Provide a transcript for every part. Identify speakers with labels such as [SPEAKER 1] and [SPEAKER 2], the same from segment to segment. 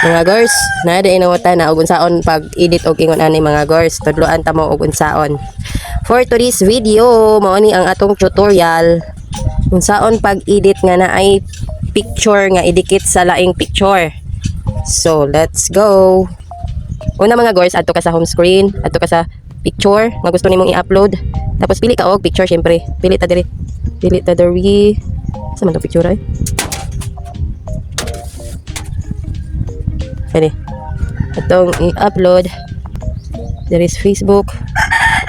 [SPEAKER 1] Mga girls, na di inungutan na og unsaon pag-edit og ingon ani mga girls. Tudloan ta mo og unsaon. For today's video, mao ni ang atong tutorial unsaon pag-edit nga na ay picture nga idikit sa laing picture. So, let's go. Una mga girls, adto ka sa home screen, adto ka sa picture nga gusto nimong i-upload. Tapos pili ka og picture syempre. Pili ta diri. Sa man tong picture ay? Pwede. Itong i-upload. There is Facebook.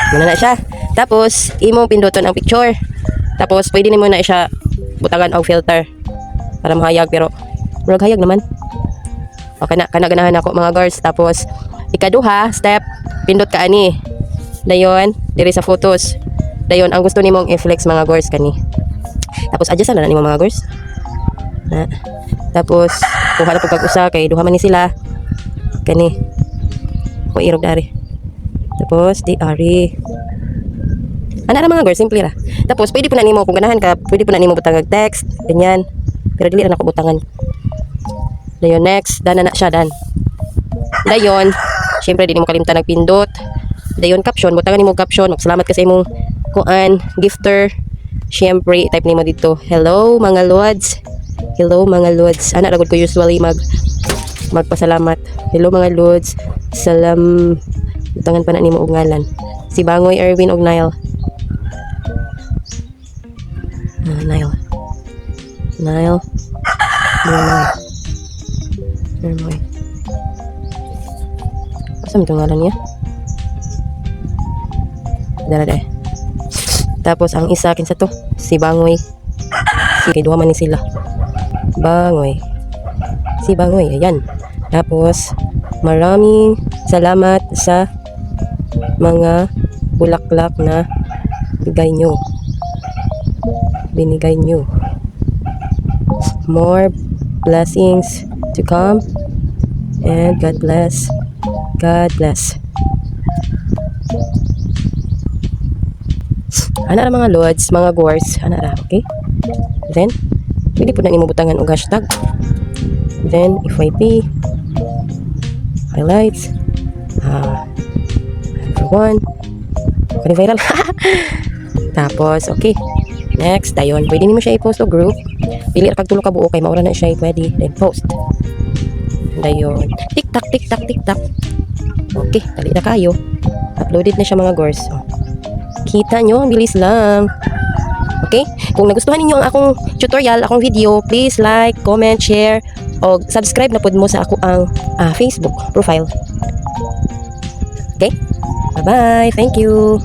[SPEAKER 1] Muna na siya. Tapos, imo pinduton ang picture. Tapos, pwede nimo na siya butangan og filter. Para mahayag, pero murag hayag naman. O, kana-ganahan ako mga girls. Tapos, ikaduha, step, pindot ka ani. Dayon, diri sa photos. Dayon, ang gusto nimong i-flex mga girls kani. Tapos, adjust na nimo mga girls. Na. Tapos, kuha na pagkag-usa kay duha man ni sila. Kani. Ko irog dari. Tapos di ari. Ana ra mga girls, simple ra. Tapos pwede po na nimo kung ganahan ka, pwede po na nimo butang text, ganyan. Pero dili ra nako butangan. Dayon next, dana na siya dan. Dayon, syempre di nimo kalimtan nagpindot. Dayon caption, butangan nimo caption. Salamat ka sa imong kuan, gifter. Syempre type nimo dito, hello mga lods. Hello mga lods. Ana ragod ko usually magpasalamat. Hello mga lods. Salam. Butangan pa na nimo og ngalan. Si Bangoy, Erwin og Nile. Nile. Ermoy. Asa mo ngalan niya? Dala. Tapos ang isa kin sa to, si Bangoy. Sige, duha man ni sila. Bangoy. Si Bangoy, ayan. Tapos, maraming salamat sa mga bulaklak na binigay nyo. More blessings to come. And God bless. God bless. Ana ra mga lods, mga gors. Ana ra, okay? Then, pwede po na nimo butangan og hashtag. Then, FYP, highlights, everyone, okay, viral. Tapos, okay. Next, dayon, pwede nimo siya i-post o group. Pili ra pagtulo ka buo kay maura na siya pwede. Then, post. Dayon, tiktak. Okay, dali na kayo. Uploaded na siya mga gors. So, kita nyo, ang bilis lang. Okay? Kung nagustuhan ninyo ang akong tutorial, akong video, please like, comment, share, o subscribe na pod mo sa ako ang Facebook profile. Okay? Bye-bye. Thank you.